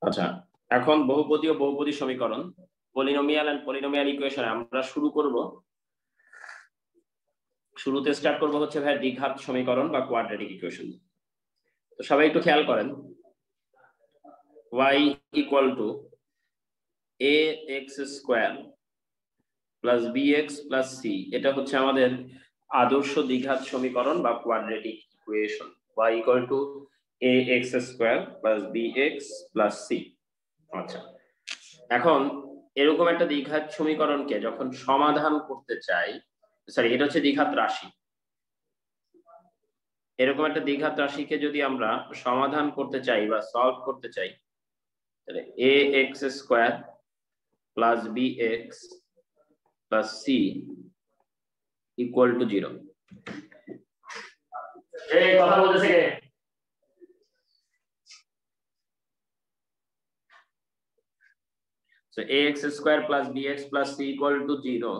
আচ্ছা, এখন বহুপদী ও বহুপদী সমীকরণ, পলিনোমিয়াল এন্ড পলিনোমিয়াল ইকুয়েশন আমরা শুরু করব। শুরুতে স্টার্ট করব হচ্ছে ভাই দ্বিঘাত সমীকরণ বা কোয়াড্রেটিক ইকুয়েশন। তো সবাই একটু খেয়াল করেন, y equal to ax square plus bx plus c, এটা হচ্ছে আমাদের আদর্শ দ্বিঘাত সমীকরণ বা quadratic equation. y equal to ax square plus bx plus c। আচ্ছা, এখন এরকম একটা দ্বিঘাত সমীকরণকে যখন সমাধান করতে চাই, সরি এটা হচ্ছে দ্বিঘাত রাশি, এরকম একটা দ্বিঘাত রাশিকে যদি আমরা সমাধান করতে চাই বা সলভ করতে চাই, তাহলে ax square plus bx plus c equal to 0। এই কথা বলতেছে কে? So ax square plus bx plus c equal to 0,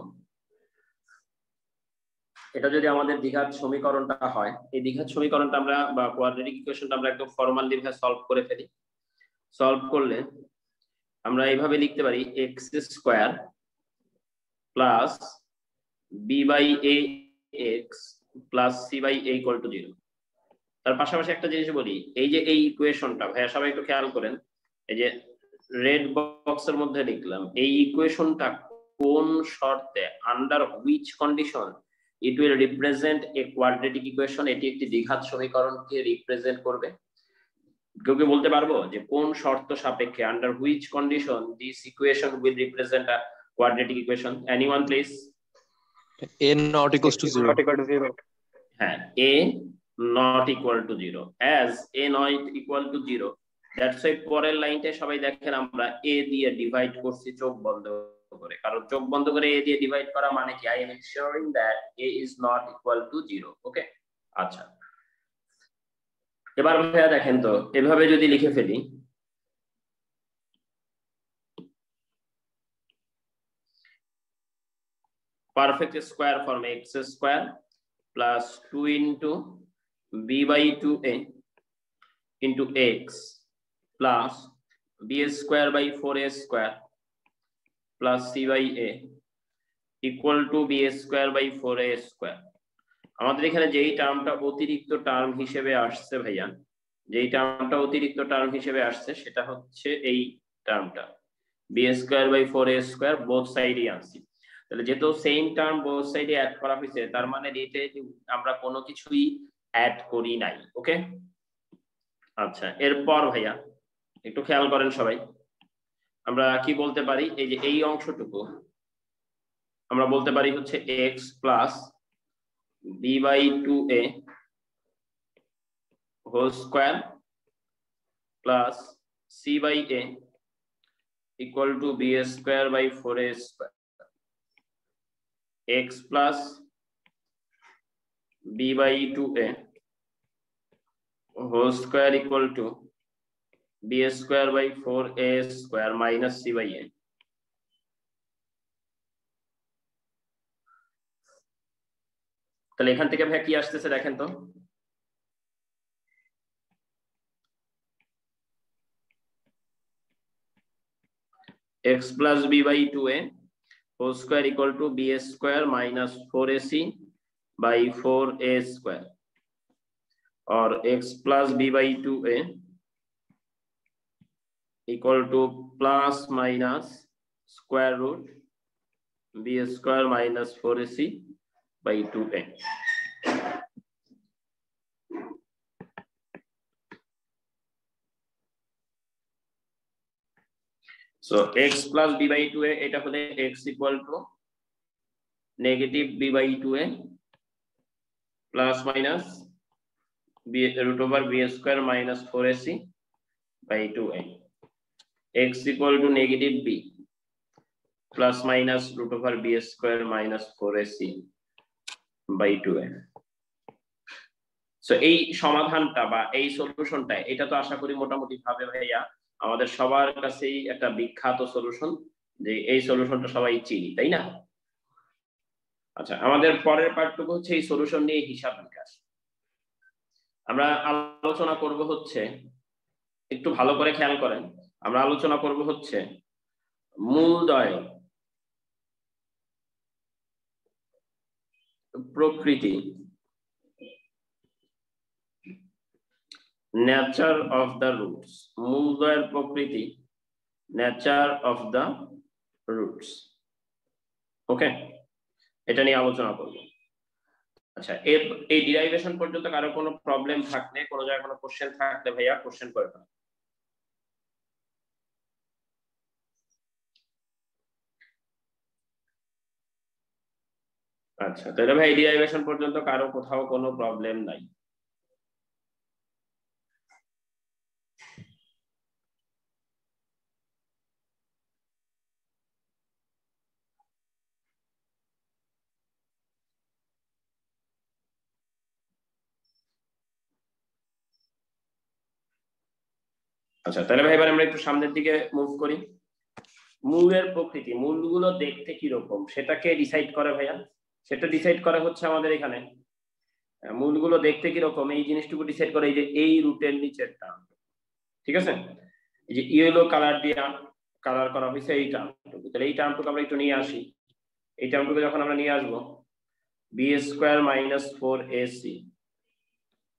এটা যদি আমাদের দ্বিঘাত সমীকরণটা হয়, এই দ্বিঘাত সমীকরণটা আমরা বা কোয়াড্রেটিক ইকুয়েশনটা আমরা একদম ফর্মালি ভাবে সলভ করে ফেলি। সলভ করলে আমরা এইভাবে লিখতে পারি x square plus b by ax plus c by a equal to 0। তার পাশাপাশি একটা জিনিস বলি, এই যে এই ইকুয়েশনটা ভাইয়া সবাই একটু খেয়াল করেন, এই যে রেড বক্সের মধ্যে লিখলাম, এই ইকুয়েশনটা কোন শর্তে, under which condition it will represent a quadratic equation, এটি একটি দ্বিঘাত সমীকরণকে রিপ্রেজেন্ট করবে। কেউ কি বলতে পারবো যে কোন শর্ত সাপেক্ষে, under which condition this equation will represent a quadratic equation? Anyone please? a not equals to 0. হ্যাঁ, a not equal to 0, as a not equal to 0, that's why পরের লাইনটা সবাই দেখেন আমরা a দিয়ে ডিভাইড করছি চোখ বন্ধ করে, কারণ চোখ বন্ধ করে a দিয়ে ডিভাইড করা মানে কি, I am ensuring that a is not equal to 0। ওকে, আচ্ছা এবার ভাইয়া দেখেন তো, এভাবে যদি লিখে ফেলি, perfect square form x square plus 2 into b by 2a into x plus b square by 4a square plus c by a equal to b square by 4a square। আমাদের এখানে যেই টার্মটা অতিরিক্ত টার্ম হিসেবে আসছে ভাইয়া, যেই টার্মটা অতিরিক্ত টার্ম হিসেবে আসছে সেটা হচ্ছে এই টার্মটা b square by 4a square, both সাইডে আনছি। তাহলে যেহেতু সেম টার্ম বোথ সাইডে অ্যাড করা হয়েছে, তার মানে এতে আমরা কোনো কিছুই অ্যাড করি নাই। ওকে, আচ্ছা এরপর ভাইয়া একটু খেয়াল করেন সবাই, আমরা কি বলতে পারি, এই যে এই অংশটুকু আমরা বলতে পারি হচ্ছে x plus b by 2a whole square plus c by a equal to b square by 4a square, x plus b by 2a whole square equal to b square by 4a square minus c by a। তাহলে এখান থেকে ভাই কি আসতেছে দেখেন তো, x plus b by 2a whole square equal to b square minus 4ac by 4a square, or x plus b by 2a equal to plus minus square root b square minus 4ac by 2a। So x plus b by 2a, এটা হলে x equal to negative b by 2a plus minus b root over b square minus 4ac by 2a, x equal to negative b plus minus root over b square minus 4ac by 2a। So এই সমাধানটা বা এই সলিউশনটা, এটা তো আশা করি মোটামুটি ভাবে ভাইয়া আমাদের সবার কাছেই একটা বিখ্যাত সলিউশন, যে এই সলিউশনটা সবাই চিনি, তাই না? আচ্ছা, আমাদের পরের পার্টটুকু হচ্ছে এই সলিউশন নিয়ে হিসাব নিকাশ। আমরা আলোচনা করব হচ্ছে, একটু ভালো করে খেয়াল করেন, আমরা আলোচনা করব হচ্ছে মূলদ্বয় প্রকৃতি, নেচার অফ দ্য রুটস, মূলদ্বয়ের প্রকৃতি, নেচার অফ দ্য রুটস। ওকে, এটা নিয়ে আলোচনা করব। আচ্ছা, এই ডিরাইভেশন পর্যন্ত কারো কোনো প্রবলেম থাকলে, কোনো জায়গায় কোনো কোশ্চেন থাকলে ভাইয়া কোশ্চেন করে ফেলেন। আচ্ছা, তাহলে ভাই ডিরাইভেশন পর্যন্ত কারো কোথাও কোনো প্রবলেম নাই? আচ্ছা, তাহলে ভাই এবার আমরা একটু সামনের দিকে মুভ করি। মূলের প্রকৃতি, মূলগুলো দেখতে কিরকম সেটাকে ডিসাইড করে ভাইয়া, সেটা ডিসাইড করা হচ্ছে আমাদের এখানে মূলগুলো দেখতে কিরকম এই জিনিসটুকু ডিসাইড করে এই যে এই রুটের নিচেরটা, ঠিক আছে? এই যে ইয়েলো কালার দিয়ে কালার করা হয়েছে এই টার্মটুকু, তাহলে এই টার্মটুকু আমরা একটু নিয়ে আসি। এই টার্মটুকু যখন আমরা নিয়ে আসবো বি স্কোয়ার মাইনাস 4ac,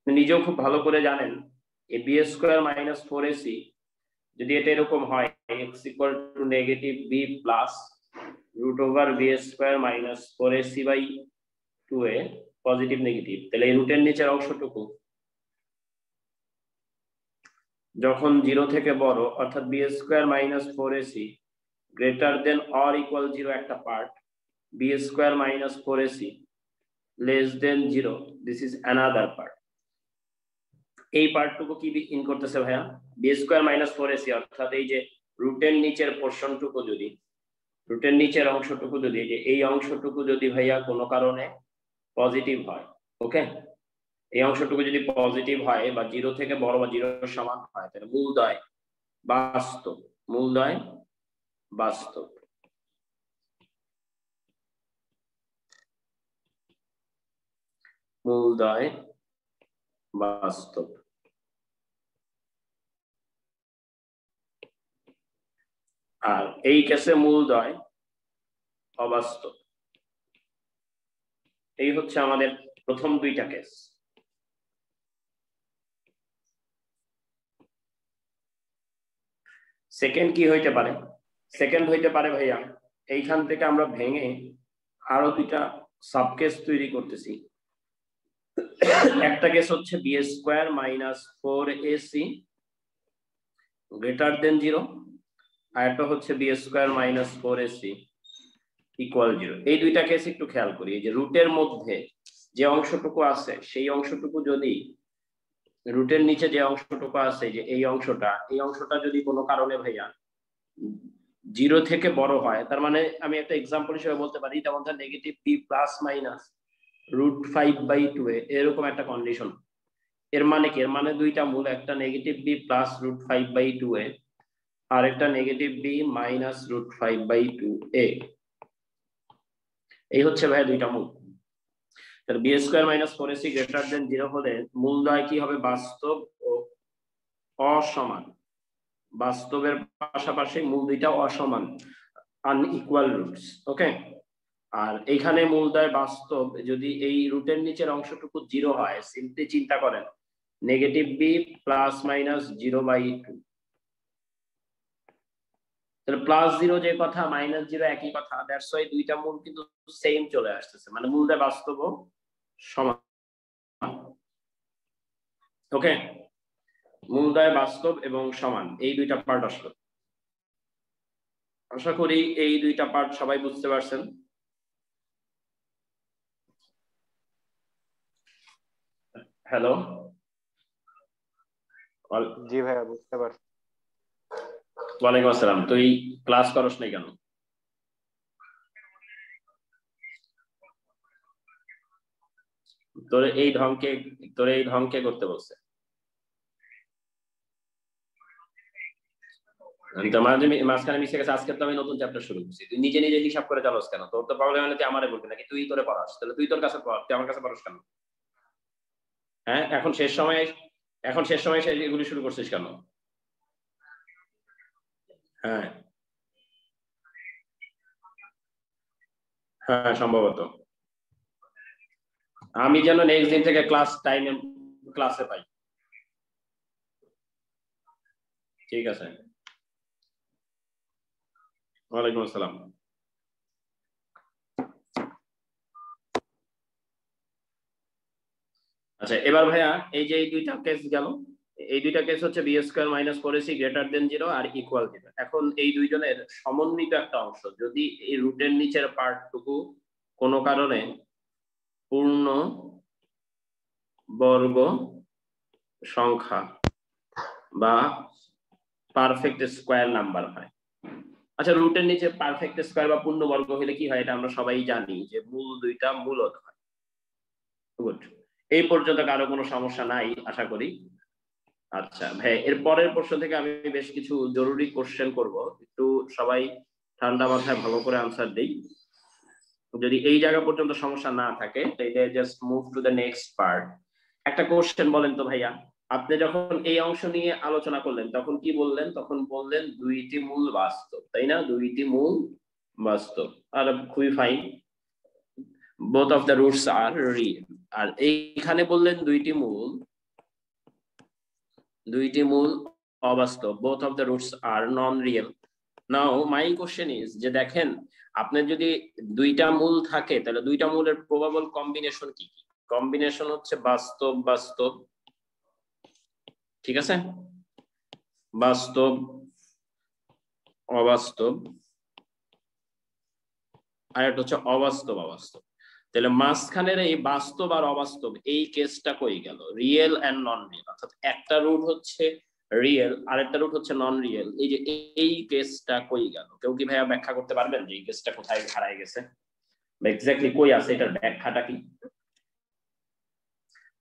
নিজেও খুব ভালো করে জানেন এই বি স্কোয়ার মাইনাস 4ac যদি এটা এরকম হয় x equal to negative b plus root over B square minus 4ac by 2a positive negative, তাহলে এই রুটের নিচের অংশটুকু যখন 0 থেকে বড় অর্থাৎ B square minus 4ac greater than or equal 0 একটা part, B square minus 4ac less than 0 this is another part. এই পার্টটুকু কি ইন করতেছে ভাইয়া? বি স্কোয়ার মাইনাস 4ac, অর্থাৎ এই যে রুটের নিচের পোর্শনটুকু যদি, রুটের নিচের অংশটুকু যদি, যে এই অংশটুকু যদি ভাইয়া কোনো কারণে পজিটিভ হয়, ওকে, এই অংশটুকু যদি পজিটিভ হয় বা 0 থেকে বড় বা 0 সমান হয়, তাহলে মূলদ্বয় বাস্তব, মূলদ্বয় বাস্তব। মূলদ্বয় বাস্তব। আর এই কেসে মূলদ্বয় অবাস্তব। এই হচ্ছে আমাদের প্রথম দুইটা কেস। সেকেন্ড কি হইতে পারে? সেকেন্ড হইতে পারে ভাইয়া এইখান থেকে আমরা ভেঙে আরো দুইটা সাবকেস তৈরি করতেছি। একটা কেস হচ্ছে B square minus 4ac greater than 0, আর একটা হচ্ছে B square minus 4ac equal 0। এই দুইটা কেস একটু খেয়াল করি। এই যে রুটের মধ্যে যে অংশটুকু আছে সেই অংশটুকু যদি, রুটের নিচে যে অংশটুকু আছে যে এই অংশটা যদি কোনো কারণে ভাইয়া 0 থেকে বড় হয়, তার মানে আমি একটা এক্সাম্পল হিসেবে বলতে পারি যেমন negative b plus minus √5/2a এরকম একটা কন্ডিশন। এর মানে কি? এর মানে দুইটা মূল, একটা নেগেটিভ b প্লাস √5/2a আর একটা নেগেটিভ b মাইনাস √5/2a। এই হচ্ছে ভাই দুইটা মূল। তাহলে b square minus 4ac greater than 0 হলে মূলদ্বয় কি হবে? বাস্তব ও অসমান। বাস্তবের পাশাপাশি মূল দুইটা অসমান, আনইকুয়াল রুটস, ওকে। আর এইখানে মূলদ্বয় বাস্তব যদি এই রুটের নিচের অংশটুকু 0 হয়, সিম্পলি চিন্তা করেন নেগেটিভ b প্লাস মাইনাস 0/2, তাহলে প্লাস 0 যে কথা মাইনাস 0 একই কথা, দ্যাটস ওয়াই দুইটা মূল কিন্তু সেম চলে আসতেছে, মানে মূলদ্বয় বাস্তব ও সমান, ওকে। মূলদ্বয় বাস্তব এবং সমান এই দুইটা পার্ট আসলো। আশা করি এই দুইটা পার্ট সবাই বুঝতে পারছেন। হ্যালো, জি ভাইয়া বুঝতে পারছি। ওয়ালাইকুম আসসালাম। তুই ক্লাস করস নাই কেন? তোর এই ঢংকে করতে বলছে? মাঝখানে মিশে গেছে। আজকে তো আমি নতুন চ্যাপ্টার শুরু করছি, তুই নিজে নিজে হিসাব করে চালাস কেন? তোর তো প্রবলেম হলে তুই আমারে বলবি নাকি তুই তোরে পড়াস? তাহলে তুই তোর কাছে পড়, তুই আমার কাছে পড়াস কেন? হ্যাঁ, এখন শেষ সময় এগুলি শুরু করছিস কেন? হ্যাঁ হ্যাঁ সম্ভবত। আমি যেন নেক্সট দিন থেকে ক্লাস টাইমে ক্লাসে পাই। ঠিক আছে, ওয়ালাইকুম আসসালাম। আচ্ছা এবার ভাইয়া এই যে এই দুইটা কেস গেল, এই দুইটা কেস হচ্ছে b square minus 4ac greater than 0 আর ইকুয়াল 0। এখন এই দুইজনের সমন্বিত একটা অংশ যদি এই রুটের নিচের পার্টটুকু কোনো কারণে পূর্ণ বর্গ সংখ্যা বা পারফেক্ট স্কয়ার নাম্বার হয়। আচ্ছা রুটের নিচে পারফেক্ট স্কয়ার বা পূর্ণবর্গ হলে কি হয় এটা আমরা সবাই জানি যে মূল দুইটা মূলদ হয়। গুড, এই পর্যন্ত কারো কোনো সমস্যা নাই আশা করি। আচ্ছা ভাই এর পরের প্রশ্ন থেকে আমি বেশ কিছু জরুরি কোশ্চেন করব, একটু সবাই ঠান্ডা মাথায় ভালো করে আনসার দেই। যদি এই জায়গা পর্যন্ত সমস্যা না থাকে তাহলে just move to the next part. একটা কোশ্চেন বলেন তো ভাইয়া, আপনি যখন এই অংশ নিয়ে আলোচনা করলেন তখন কি বললেন? তখন বললেন দুইটি মূল বাস্তব, তাই না? দুইটি মূল বাস্তব, আর খুবই fine, both of the roots are real। আর এইখানে বললেন দুইটি মূল অবাস্তব, both of the roots are non-real। Now my question is যে দেখেন আপনার যদি দুইটা মূল থাকে তাহলে দুইটা মূলের প্রবাবল কম্বিনেশন কি কি? কম্বিনেশন হচ্ছে বাস্তব বাস্তব, ঠিক আছে, বাস্তব অবাস্তব, আর একটা হচ্ছে অবাস্তব অবাস্তব। তাহলে মাঝখানের এই বাস্তব আর অবাস্তব এই কেসটা কই গেল? রিয়েল এন্ড নন রিয়েল, অর্থাৎ একটা রুট হচ্ছে রিয়েল আর একটা রুট হচ্ছে নন রিয়েল, এই যে এই কেসটা কই গেল? কেউ কি ভাইয়া ব্যাখ্যা করতে পারবেন যে এই কেসটা কোথায় হারায় গেছে, এক্স্যাক্টলি কই আছে, এটার ব্যাখ্যাটা কি?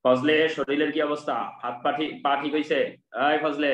ফজলে শরীরের কি অবস্থা? হাত পা ঠিক হইছে? এই ফজলে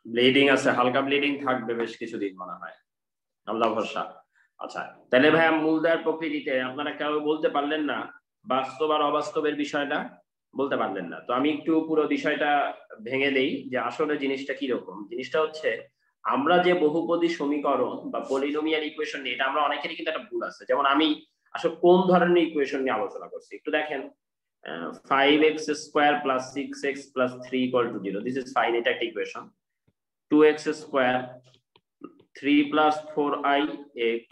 ব্লিডিং আছে, হালকা ব্লিডিং থাকবে বেশ কিছুদিন মনে হয়, আল্লাহ ভরসা। আচ্ছা তাহলে ভাইয়া মূলদার প্রকৃতিতে আপনারা কেউ বলতে পারলেন না বাস্তব আর অবাস্তবের বিষয়টা? বলতে পারলেন না তো আমি একটু পুরো বিষয়টা ভেঙে দেই যে আসলে জিনিসটা কি রকম। জিনিসটা হচ্ছে আমরা যে বহুপদী সমীকরণ বা পলিনোমিয়াল ইকুয়েশন নিয়ে, এটা আমরা অনেকেরই কিন্তু একটা ভুল আছে। যেমন আমি আসলে কোন ধরনের ইকুয়েশন নিয়ে আলোচনা করছি একটু দেখেন। 5x square plus 6x plus 3 equal to 0, this is fine, এটা একটা equation. 2x square 3 plus 4ix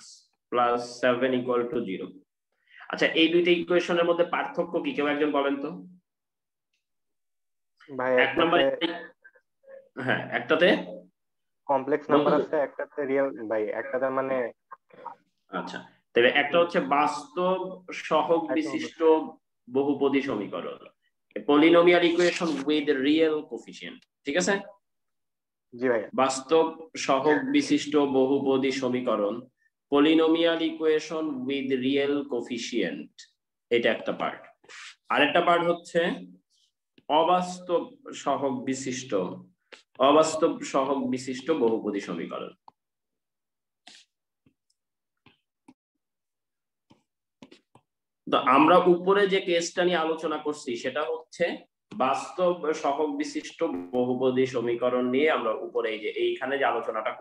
plus 7 equal to 0। আচ্ছা এই দুইটা ইকুয়েশনের মধ্যে পার্থক্য কি কেউ একজন বলেন তো? ভাই এক নম্বরে হ্যাঁ একটাতে কমপ্লেক্স নাম্বার আছে, একটাতে রিয়েল ভাই, একটাতে মানে আচ্ছা তবে একটা হচ্ছে বাস্তব সহগ বিশিষ্ট বহুপদী সমীকরণ, polynomial equation with real coefficient, ঠিক আছে? জি ভাই। বাস্তব সহগ বিশিষ্ট বহুপদী সমীকরণ, polynomial equation with real coefficient, এটা একটা পার্ট। আরেকটা পার্ট হচ্ছে অবাস্তব সহগ বিশিষ্ট বহুপদী সমীকরণ। তো আমরা উপরে যে কেসটা নিয়ে আলোচনা করছি সেটা হচ্ছে বাস্তব সহগ বিশিষ্ট বহুপদী সমীকরণ নিয়ে আমরা উপরে এই যে এইখানে যে আলোচনাটা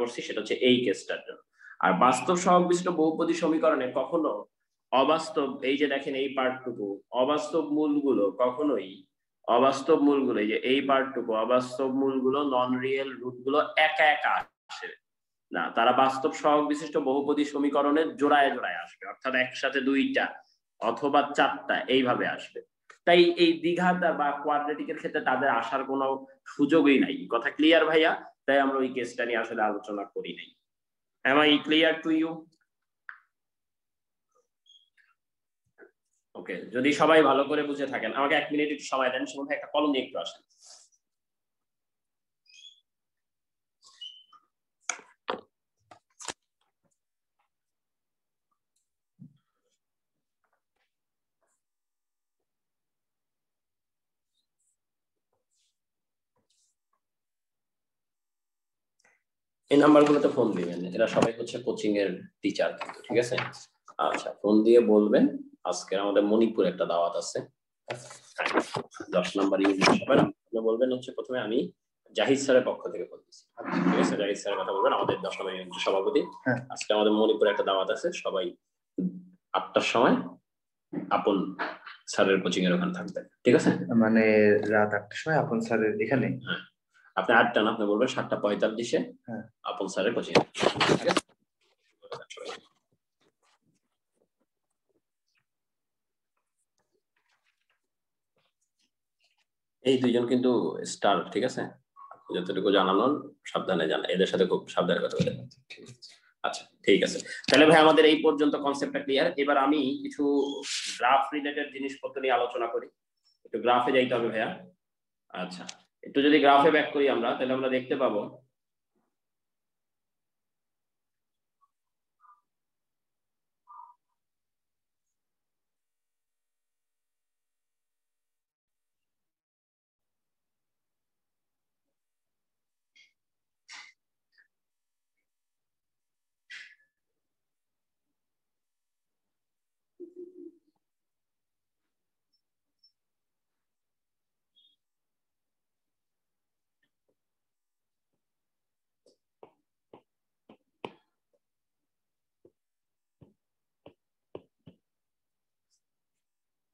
করছি সেটা হচ্ছে এই কেসটার জন্য। আর বাস্তব সহগ বিশিষ্ট বহুপদী সমীকরণে কখনো অবাস্তব, এই যে দেখেন এই পার্টটুকু, অবাস্তব মূলগুলো কখনোই এই যে এই পার্টটুকু অবাস্তব মূলগুলো নন রিয়েল রুটগুলো একা একা আসে না, তারা বাস্তব সহগ বিশিষ্ট বহুপদী সমীকরণের জোড়ায় জোড়ায় আসবে, অর্থাৎ একসাথে দুইটা অথবা চারটা এইভাবে আসবে। তাই এই দ্বিঘাত বা কোয়াড্রেটিকের ক্ষেত্রে তাদের আসার কোনো সুযোগই নাই। কথা ক্লিয়ার ভাইয়া? তাই আমরা ওই কেসটা নিয়ে আসলে আলোচনা করি নাই। Am I clear to you? ওকে, যদি সবাই ভালো করে বুঝে থাকেন আমাকে 1 মিনিট একটু সময় দেন, সময় একটা কলম নিয়ে একটু আসেন। এই নাম্বারগুলোতে ফোন দিবেন, এরা সবাই হচ্ছে কোচিং এর টিচার কিন্তু, ঠিক আছে? আচ্ছা, ফোন দিয়ে বলবেন আজকে আমাদের মণিপুর একটা দাওয়াত আছে 10 নাম্বার ইউনিট সবার। আপনি বলবেন হচ্ছে প্রথমে আমি জাহিদ স্যারের পক্ষ থেকে বলতেছি, ঠিক আছে? জাহিদ স্যারের কথা বলবেন, আমাদের 10 নাম্বার ইউনিটের সভাপতি। আজকে আমাদের মণিপুরে একটা দাওয়াত আছে, সবাই 8টার সময় আপন স্যারের কোচিং এর ওখানে থাকবেন, ঠিক আছে? মানে রাত 8টার সময় আপন স্যারের এখানে? হ্যাঁ, আপনি 8টা না, আপনি বলবেন 7:45-এ আপন স্যারের কোচিং, ঠিক আছে? এই দুইজন কিন্তু স্টার, ঠিক আছে? যতটুকু জানানোর সাবধানে জানা, এদের সাথে খুব সাবধানে কথা বলে। আচ্ছা ঠিক আছে, তাহলে ভাই আমাদের এই পর্যন্ত কনসেপ্টটা ক্লিয়ার। এবার আমি কিছু গ্রাফ রিলেটেড জিনিসপত্র নিয়ে আলোচনা করি। একটু গ্রাফে যাইতে হবে ভাইয়া। আচ্ছা, একটু যদি গ্রাফে ব্যাক করি আমরা, তাহলে আমরা দেখতে পাবো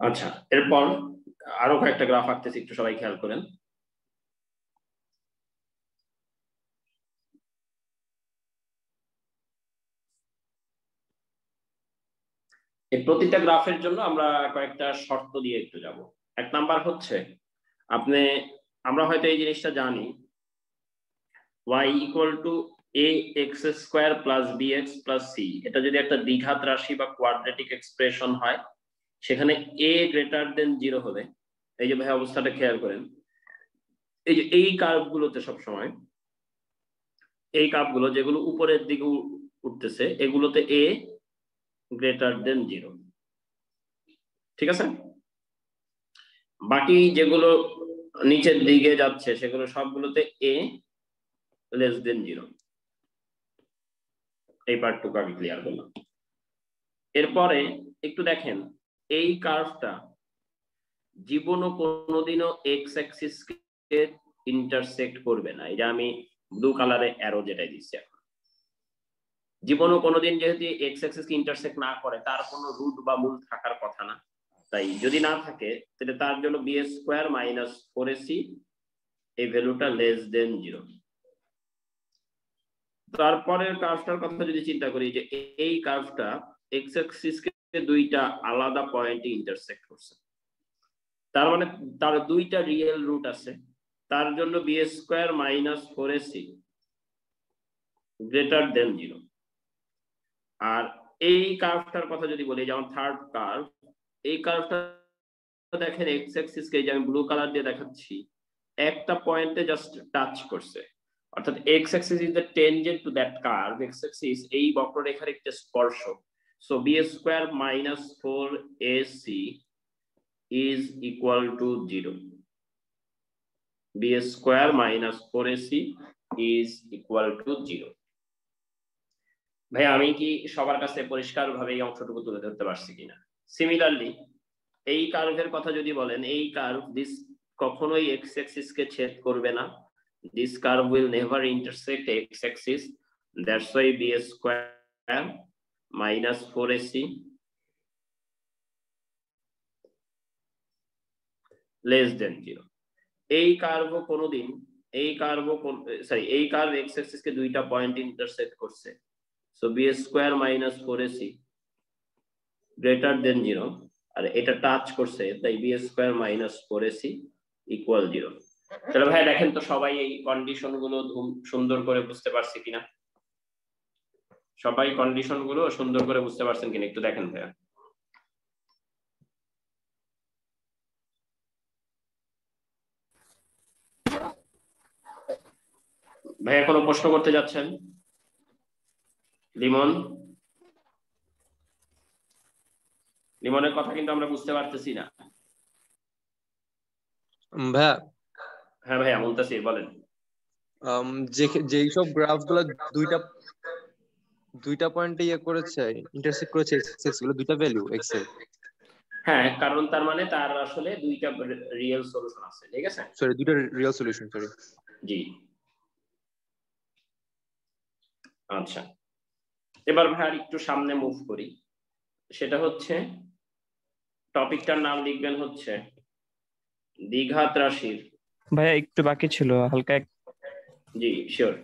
আচ্ছা, এরপর আরো কয়েকটা গ্রাফ আঁকতেছি, একটু সবাই খেয়াল করেন। এই প্রতিটা গ্রাফের জন্য আমরা কয়েকটা শর্ত দিয়ে একটু যাব। এক নাম্বার হচ্ছে আপনি, আমরা হয়তো এই জিনিসটা জানি, y = ax² + bx + c, এটা যদি একটা দ্বিঘাত রাশি বা কোয়াড্রেটিক এক্সপ্রেশন হয়, সেখানে a > 0 হবে। এই যে ভাই অবস্থাটা খেয়াল করেন, এই যে এই কার্ভগুলোতে সবসময়, এই কার্ভগুলো যেগুলো উপরের দিকে উঠতেছে, এগুলোতে a > 0, ঠিক আছে? বাকি যেগুলো নিচের দিকে যাচ্ছে সেগুলো সবগুলোতে a <0। এই পার্টটুকু আমি ক্লিয়ার করলাম। এরপরে একটু দেখেন, এই কার্ভটা জীবনও কোনোদিনও এক্স অ্যাক্সিস কে ইন্টারসেক্ট করবে না। এটা আমি ব্লু কালারে অ্যারো যেটা দিচ্ছি এখন, জীবনও কোনোদিন যেহেতু এক্স অ্যাক্সিস কে ইন্টারসেক্ট না করে, তার কোনো রুট বা মূল থাকার কথা না। তাই যদি না থাকে তাহলে তার জন্য bs² - 4ac এই ভ্যালুটা <0। তারপরের কার্ভটার কথা যদি চিন্তা করি, যে এই কার্ভটা এক্স অ্যাক্সিস কে দুইটা আলাদা পয়েন্টে ইন্টারসেক্ট করছে, তার মানে তার দুইটা রিয়েল রুট আছে, তার জন্য bs² - 4ac <0। আর এই কার্ভটার কথা যদি বলি, যেমন থার্ড কার্ভ, এই কার্ভটা দেখেন এক্স অ্যাক্সিস কে, যে আমি ব্লু কালার দিয়ে দেখাচ্ছি, একটা পয়েন্টে জাস্ট টাচ করছে, অর্থাৎ x axis is the tangent to that curve. X axis এই বক্ররেখার একটা স্পর্শক। So bs² - 4ac is equal to 0. bs² - 4ac is equal to 0. ভাই আমি কি সবার কাছে পরিষ্কারভাবে এই অংশটুকু তুলে ধরতে পারছি কিনা? সিমিলারলি এই কার্ভের কথা যদি বলেন, এই কার্ভ দিস কখনোই এক্স অ্যাক্সিস কে ছেদ করবে না। This curve will never intersect x Axis, that's why bs² - 4ac <0। এই কার্ভ কোনোদিন, এই কার্ভ এই কার্ভ এক্স অ্যাক্সিস কে দুইটা পয়েন্ট ইন্টারসেক্ট করছে, সো bs² - 4ac <0, আর এটা টাচ করছে, তাই bs² - 4ac = 0। তাহলে ভাই দেখেন তো সবাই এই কন্ডিশন গুলো সুন্দর করে বুঝতে পারছে কিনা? সবাই কন্ডিশন গুলো সুন্দর করে বুঝতে পারছেন কিনা একটু দেখেন ভাইয়া। ভাইয়া কোনো প্রশ্ন করতে যাচ্ছেন? লিমন, লিমনের কথা কিন্তু আমরা বুঝতে পারতেছি না। ভাইয়া, হ্যাঁ ভাইয়া মুনতাসির বলেন। যেই সব গ্রাফ গুলো দুইটা পয়েন্টে ইয়ে করেছে, ইন্টারসেক্ট করেছে, এক্স গুলো দুইটা ভ্যালু এক্স এর। হ্যাঁ, কারণ তার মানে তার আসলে দুইটা রিয়েল সলিউশন আছে, ঠিক আছে? সরি, দুইটা রিয়েল সলিউশন, সরি। জি। আচ্ছা, এবার ভাই আর একটু সামনে মুভ করি। সেটা হচ্ছে টপিকটার নাম লিখবেন হচ্ছে দ্বিঘাত রাশির। ভাইয়া একটু বাকি ছিল হালকা। জি শিওর।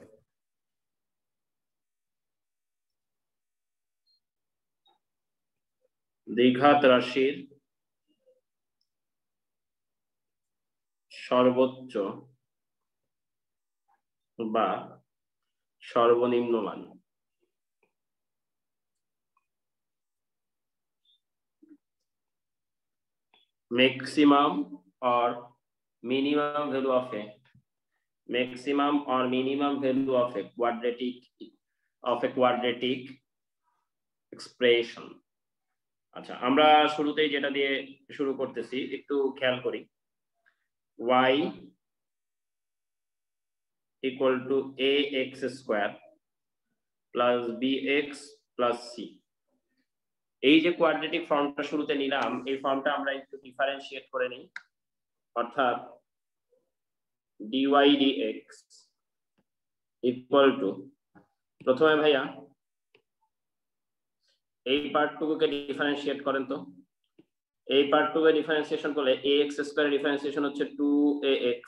দ্বিঘাত রাশির সর্বোচ্চ বা সর্বনিম্ন মান। maximum or minimum value of a quadratic expression. আচ্ছা, আমরা শুরুতেই যেটা দিয়ে শুরু করতেছি একটু খেয়াল করি। y equal to ax square plus bx plus c, এই যে কোয়াড্রেটিক ফর্মটা শুরুতে নিলাম, এই ফর্মটা আমরা একটু ডিফারেন্সিয়েট করে নিই। অর্থাৎ dy dx ইকুয়াল টু, প্রথমে ভাইয়া এই পার্টটুকুকে ডিফারেন্সিয়েট করেন তো। এই পার্টটুকুকে ডিফারেন্সিয়েশন করলে ax স্কয়ারের ডিফারেন্সিয়েশন হচ্ছে 2ax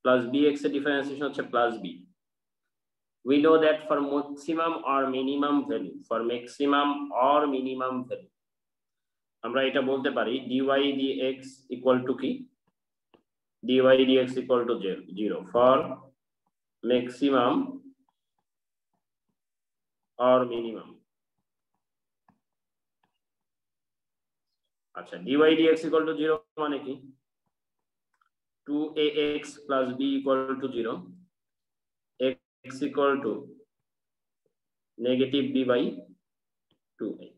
প্লাস bx এর ডিফারেন্সিয়েশন হচ্ছে plus b। We know that for maximum or minimum value, আমরা এটা বলতে পারি dy dx equal to কি, dy dx equal to 0 for maximum or minimum। আচ্ছা, dy dx equal to 0 মানে কি, 2ax plus b equal to 0, x equal to negative b by 2a।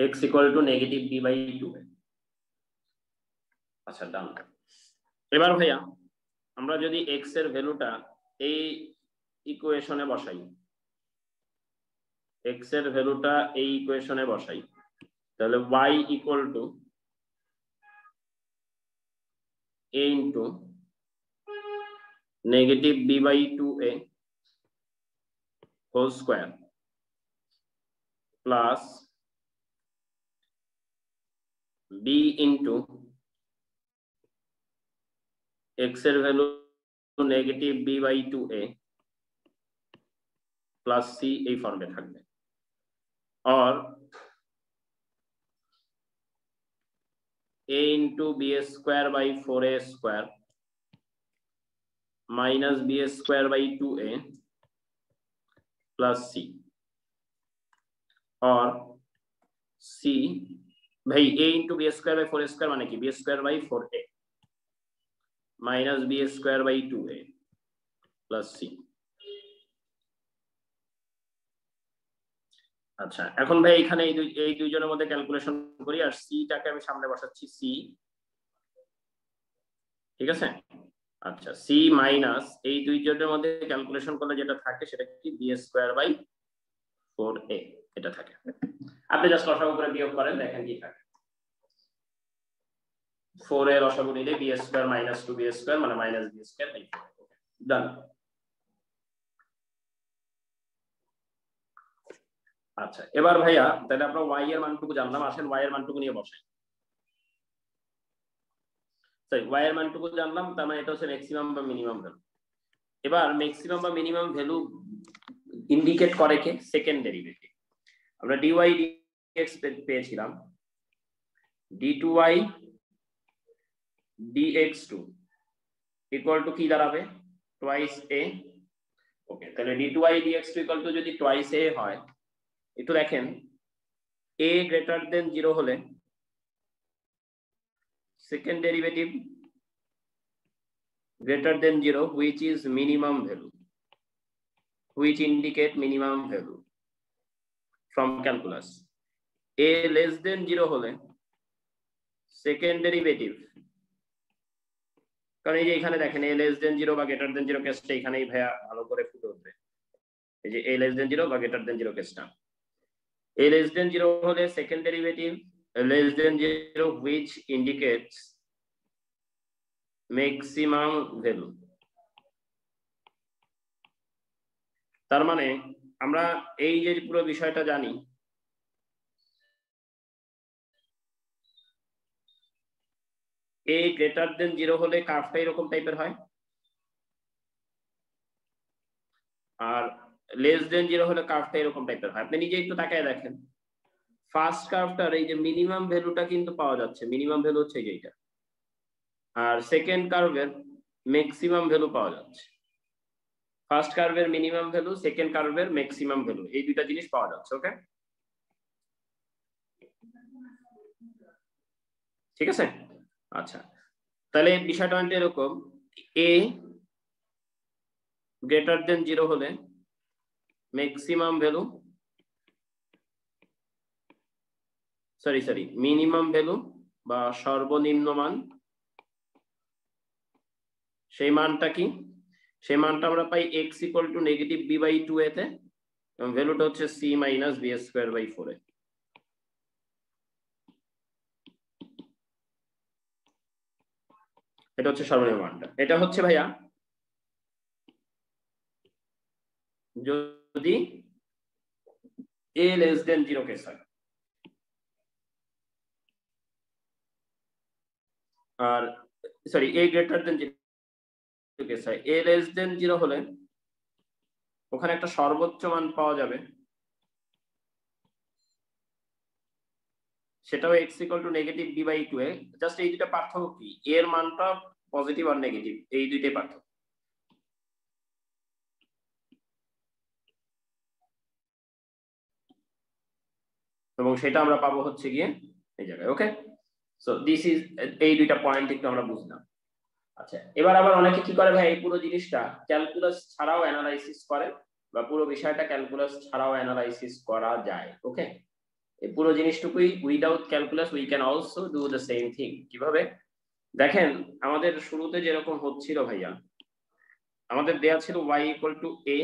x equal to negative b by 2a। আচ্ছা, ডান। এবার ভাইয়া আমরা যদি x এর ভ্যালুটা এই ইকুয়েশনে বসাই, x এর ভ্যালুটা এই ইকুয়েশনে বসাই, তাহলে y equal to a into negative b by 2a whole square plus b into x এর value negative b by 2a plus c এই ফর্মে থাকবে। or a into b square by 4a square minus b square by 2a plus c, or c ভাই a into b square by 4a square মানে কি, b square by 4a minus b square by 2a plus c। আচ্ছা, এখন ভাই এখানে এই দুইজনের মধ্যে ক্যালকুলেশন করি, আর c টাকে আমি সামনে বসাচ্ছি c, ঠিক আছে? আচ্ছা, c মাইনাস এই দুইজনের মধ্যে ক্যালকুলেশন করলে যেটা থাকে সেটা কি, b স্কয়ার বাই 4a এটা থাকে। আপনি জাস্ট লসাগু করে বিয়োগ করেন, দেখেন কি থাকে। 4 এর লসাগু নিলে b square minus 2b square মানে মাইনাস b স্কয়ার বাই 4। ডান। আচ্ছা, এবার ভাইয়া তাহলে আমরা y এর মানটুকু জানলাম, আসেন y এর মানটুকু নিয়ে বসাই। সরি, y এর মানটুকু জানলাম, তার মানে এটা হচ্ছে ম্যাক্সিমাম বা মিনিমাম ভ্যালু। এবার ম্যাক্সিমাম বা মিনিমাম ভ্যালু ইন্ডিকেট করে কে, সেকেন্ড ডেরিভেটিভ। আমরা dy dx পেয়েছিলাম, d2y dx2 ইকুয়াল টু কি দাঁড়াবে, টুয়াইস a। ওকে, তাহলে d2y dx2 ইকুয়াল টু যদি টুয়াইস a হয়, একটু দেখেন a গ্রেটার দেন 0 হলে second derivative greater than 0 which is minimum value, which indicate minimum value from calculus। a less than 0 হলে second derivative, কারণ এই যে এখানে দেখেন a less than 0 বা greater than 0 কেসটা এখানেই ভাইয়া ভালো করে ফুটে উঠবে। এই যে a less than 0 বা greater than 0 কেসটা, a less than 0 হলে second derivative less than 0 which indicates maximum value। তার মানে আমরা এই যে পুরো বিষয়টা জানি, a greater than 0 হলে কার্ভটা এরকম টাইপের হয়, আর লেস দেন 0 হলে কার্ভটা এরকম টাইপের হয়। আপনি নিজে একটু তাকায় দেখেন, ফার্স্ট কার্ভটার এই যে মিনিমাম ভ্যালুটা কিন্তু পাওয়া যাচ্ছে, মিনিমাম ভ্যালু হচ্ছে এইটা, আর সেকেন্ড কার্ভের ম্যাক্সিমাম ভ্যালু পাওয়া যাচ্ছে। ফার্স্ট কার্ভের মিনিমাম ভ্যালু, সেকেন্ড কার্ভের ম্যাক্সিমাম ভ্যালু, এই দুইটা জিনিস পাওয়া যাচ্ছে। ওকে, ঠিক আছে। আচ্ছা, তাহলে বিষয়টা এরকম, a গ্রেটার দেন 0 হলে maximum value, sorry minimum value বা সর্বনিম্ন মান, সেই মানটা কি? সেই মানটা আমরা পাই x equal to negative b/2a তে, এবং ভ্যালুটা হচ্ছে c মাইনাস b²/4a। এটা হচ্ছে সর্বনিম্ন মানটা। এটা হচ্ছে ভাইয়া যদি a less than 0 কেস হয়, আর sorry a greater than 0 case হয়। a less than 0 হলে ওখানে একটা সর্বোচ্চ মান পাওয়া যাবে, সেটাও x equal to negative b/2a। Just এই দুটো পার্থক্য কি, এর মানটা পজিটিভ আর নেগেটিভ, এই দুইটাই পার্থক্য। এবং সেটা আমরা পাবো হচ্ছে গিয়ে এই জায়গায়। ওকে, সো দিস ইজ, এই দুইটা পয়েন্ট একটু আমরা বুঝলাম। আচ্ছা, এবার আবার অনেকে কি করে ভাই, এই পুরো জিনিসটা ক্যালকুলাস ছাড়াও অ্যানালাইসিস করে, বা পুরো বিষয়টা ক্যালকুলাস ছাড়াও অ্যানালাইসিস করা যায়। ওকে, এই পুরো জিনিসটুকুই without calculus we can also do the same thing. কিভাবে দেখেন, আমাদের শুরুতে যেরকম হচ্ছিল ভাইয়া, আমাদের দেয়া ছিল y equal to a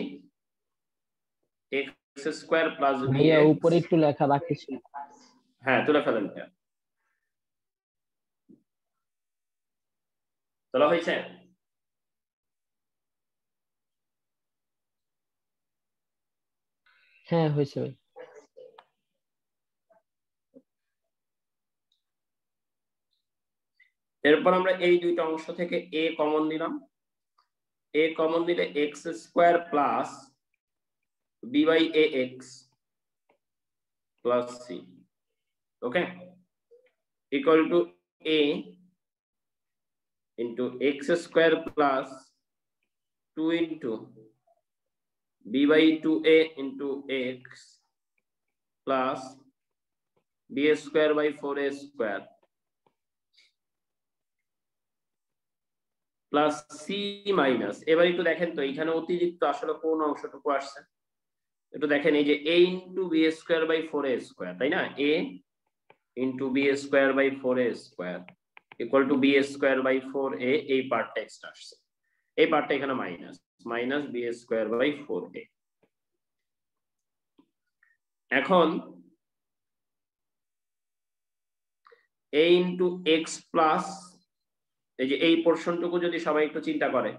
x² plus b। ভাইয়া উপরে একটু লেখা বাকি ছিল। হ্যাঁ, তুলে ফেলেন ভাইয়া, তোলা হয়েছে? হ্যাঁ হয়েছে ভাই। এরপর আমরা এই দুইটা অংশ থেকে a কমন নিলাম, a কমন নিলে x² plus b/ax plus c, okay, equal two a into x² plus 2 into b/2a into x plus b²/4a² plus c minus. এবার একটু দেখেন তো এখানে অতিরিক্ত আসলে কোন অংশটুকু আসছে, একটু দেখেন, এই যে a ইন্টু b²/4a², তাই না? a into b²/4a² equal to b²/4a, এই পার্টটা এক্সট্রা আসছে, এই পার্টটা এখানে মাইনাস, মাইনাস b²/4a। এখন a ইন্টু x প্লাস, এই যে এই পোর্শনটুকু যদি সবাই একটু চিন্তা করে,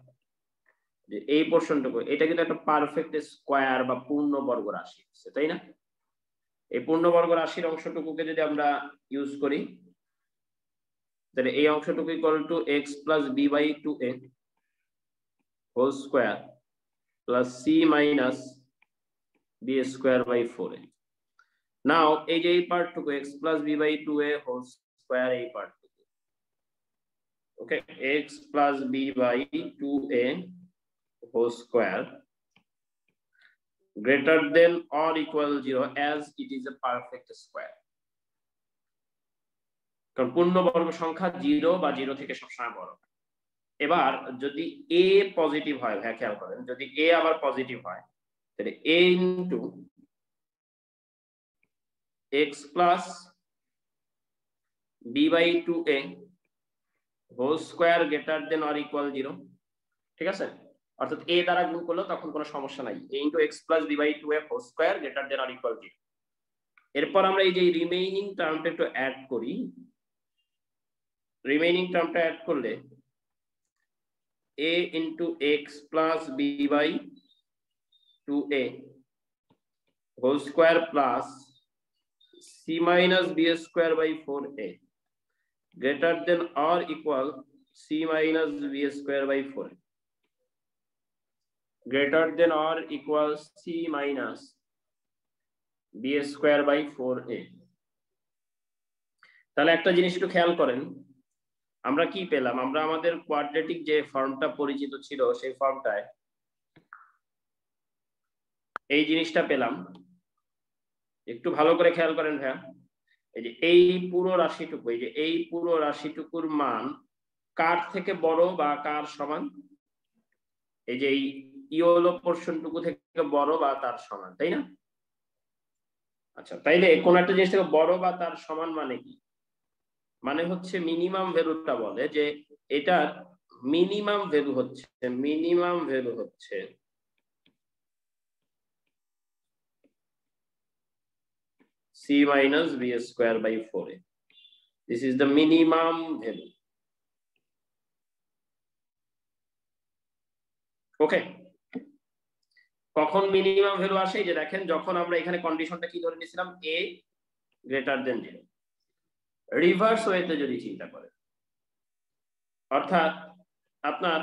যে এই পোর্শনটুকু, এটা কিন্তু একটা পারফেক্ট স্কয়ার বা পূর্ণবর্গ রাশি, তাই না? এই পূর্ণবর্গ রাশির অংশটুকুকে যদি আমরা ইউজ করি, তাহলে এই অংশটুকু equal to x plus b/2a whole square plus c minus b²/4a। Now এই যে এই পার্টটুকু x plus b/2a whole square, এই পার্টটুকু, okay, x plus b/2a whole square greater than or equal 0 as it is a perfect square। কারণ পূর্ণবর্গ সংখ্যা 0 বা 0 থেকে সবসময় বড়। এবার যদি a পজিটিভ হয়, ভাই খেয়াল করেন, যদি a আবার পজিটিভ হয়, তাহলে a into x plus b/2a whole square greater than or equal 0, ঠিক আছে? অর্থাৎ a দ্বারা গুণ করলে তখন কোনো সমস্যা নাই, a * x + b/2a whole square greater than or equal 0। এরপর আমরা এই যে রিমেইনিং টার্মটা একটু অ্যাড করি। রিমেইনিং টার্মটা অ্যাড করলে a * x + b/2a whole square plus c - b²/4a greater than or equal c - b²/4a greater than or equal c - b²/4a। তাহলে একটা জিনিস একটু খেয়াল করেন, আমরা কি পেলাম? আমরা আমাদের কোয়াড্রেটিক যে ফর্মটা পরিচিত ছিল সেই ফর্মটায় এই জিনিসটা পেলাম। একটু ভালো করে খেয়াল করেন ভাইয়া, এই যে এই পুরো রাশিটুকু, এই যে এই পুরো রাশিটুকুর মান কার থেকে বড় বা কার সমান? এই যে এই ইয়েলো পোরশনটুকু থেকে বড় বা তার সমান, তাই না? আচ্ছা, তাইলে কোন একটা জিনিস থেকে বড় বা তার সমান মানে কি? মানে হচ্ছে মিনিমাম ভ্যালুটা বলে যে এটার মিনিমাম ভ্যালু হচ্ছে c - b²/4a. This is the minimum value. ওকে, কখন মিনিমাম ভ্যালু আসে? যে দেখেন, যখন আমরা এখানে কন্ডিশনটা কি ধরে নিয়েছিলাম, a greater than 0। রিভার্স ওয়েতে যদি চিন্তা করেন, অর্থাৎ আপনার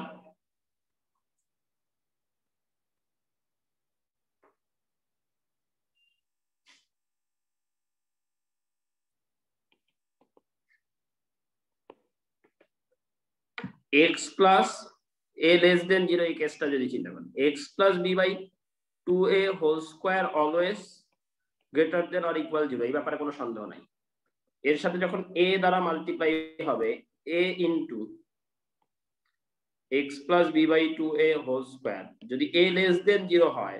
x + a less than 0 এই কেসটা যদি চিন্তা করেন, x + b/2a whole square always greater than or equal 0, এই ব্যাপারে কোনো সন্দেহ নাই। এর সাথে যখন a দ্বারা মাল্টিপ্লাই হবে a * x + b/2a whole square, যদি a less than 0 হয়,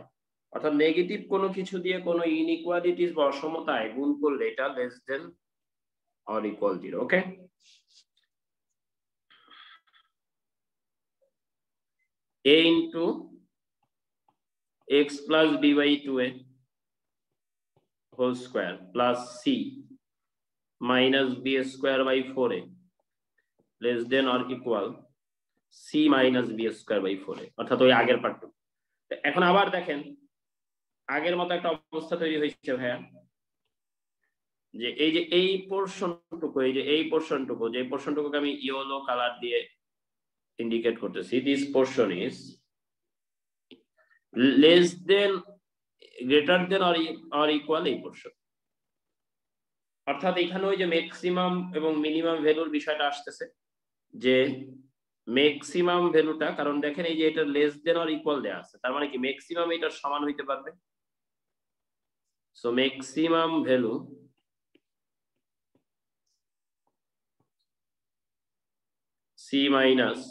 অর্থাৎ নেগেটিভ কোনো কিছু দিয়ে কোনো ইনইকুয়ালিটিস বা অসমতায় গুণ করলে এটা less than or equal 0। Okay, a * x + b/2a whole square plus c minus b²/4a less than or equal c minus b²/4a, অর্থাৎ ওই আগের পার্টটুকু। এখন আবার দেখেন, আগের মতো একটা অবস্থা তৈরি হয়েছে ভাইয়া, যে এই যে এই পোরশনটুকু, এই যে এই পোরশনটুকু, যে পোরশনটুকুকে আমি ইয়েলো কালার দিয়ে ইন্ডিকেট করতেছি, this portion is less than greater than or equal এই পোরশন। অর্থাৎ এখানে ওই যে ম্যাক্সিমাম এবং মিনিমাম ভ্যালুর বিষয়টা আসতেছে, যে ম্যাক্সিমাম ভ্যালুটা, কারণ দেখেন এই যে এটা লেস দেন অর ইকুয়াল দেয়া আছে, তার মানে কি ম্যাক্সিমাম এটার সমান হইতে পারবে। So maximum value c minus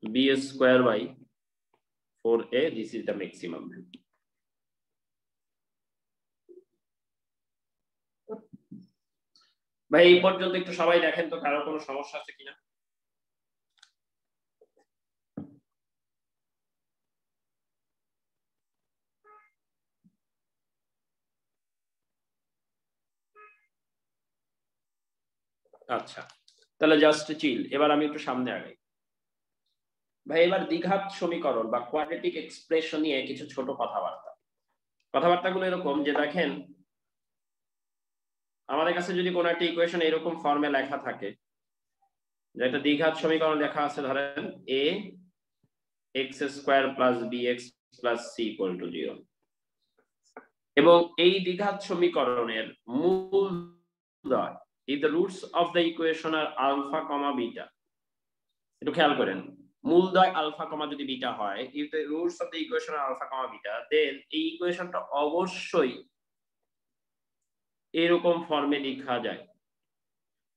b²/4a, this is the maximum value. ভাই এই পর্যন্ত একটু সবাই দেখেন তো কারো কোনো সমস্যা আছে কিনা। আচ্ছা, তাহলে জাস্ট চিল। এবার আমি একটু সামনে আগাই ভাই। এবার দ্বিঘাত সমীকরণ বা কোয়াড্রেটিক এক্সপ্রেশন নিয়ে কিছু ছোট কথাবার্তাগুলো এরকম, যে দেখেন আমাদের কাছে যদি কোনো একটা ইকুয়েশন এরকম ফর্মে লেখা থাকে, যে একটা দ্বিঘাত সমীকরণ লেখা আছে, ধরেন a x² + bx + c = 0, এবং এই দ্বিঘাত সমীকরণের মূলদ্বয়, if the roots of the equation are alpha, beta, একটু খেয়াল করেন, মূলদ্বয় আলফা, যদি বিটা হয়, if the roots of the equation are alpha, beta, then এই ইকুয়েশনটা অবশ্যই এরকম ফর্মে লেখা যায়,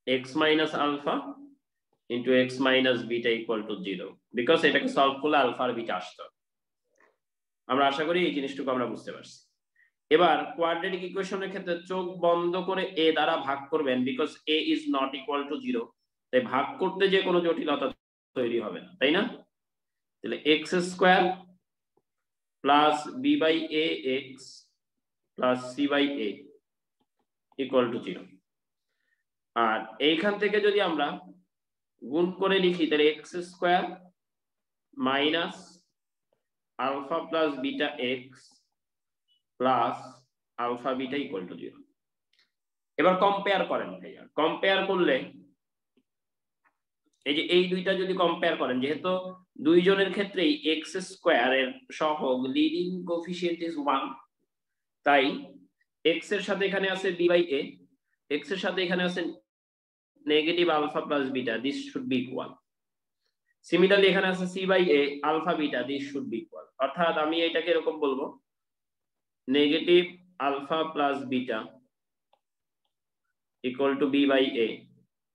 x - alpha into x - beta = 0, because এটাকে সলভ করলে আলফা আর বিটা আসতো। আমরা আশা করি এই জিনিসটুকু আমরা বুঝতে পারছি। এবার কোয়াড্রেটিক ইকুয়েশনের ক্ষেত্রে চোখ বন্ধ করে এ দ্বারা ভাগ করবেন, because A is not equal to 0, তাই ভাগ করতে যে কোনো জটিলতা তৈরি হবে না, তাই না? তাহলে x square plus b by a x plus c by a equal to 0। আর এইখান থেকে যদি আমরা গুণ করে লিখি তাহলে x square minus alpha plus beta x plus alpha beta equal to 0। এবার কম্পেয়ার করেন ভাইয়া, কম্পেয়ার করলে এই যে এই দুইটা যদি কম্পেয়ার করেন, যেহেতু দুইজনের ক্ষেত্রেই এক্স স্কোয়ার এর সহগ লিডিং কোএফিসিয়েন্ট ইজ 1, তাই এক্স এর সাথে এখানে আছে বি বাই এ, এক্স এর সাথে এখানে আছে negative alpha plus beta, this should be equal. Similarly এখানে আছে C by A alpha beta, this should be equal. অর্থাৎ আমি এটাকে এরকম বলবো, negative alpha plus beta equal to B by A,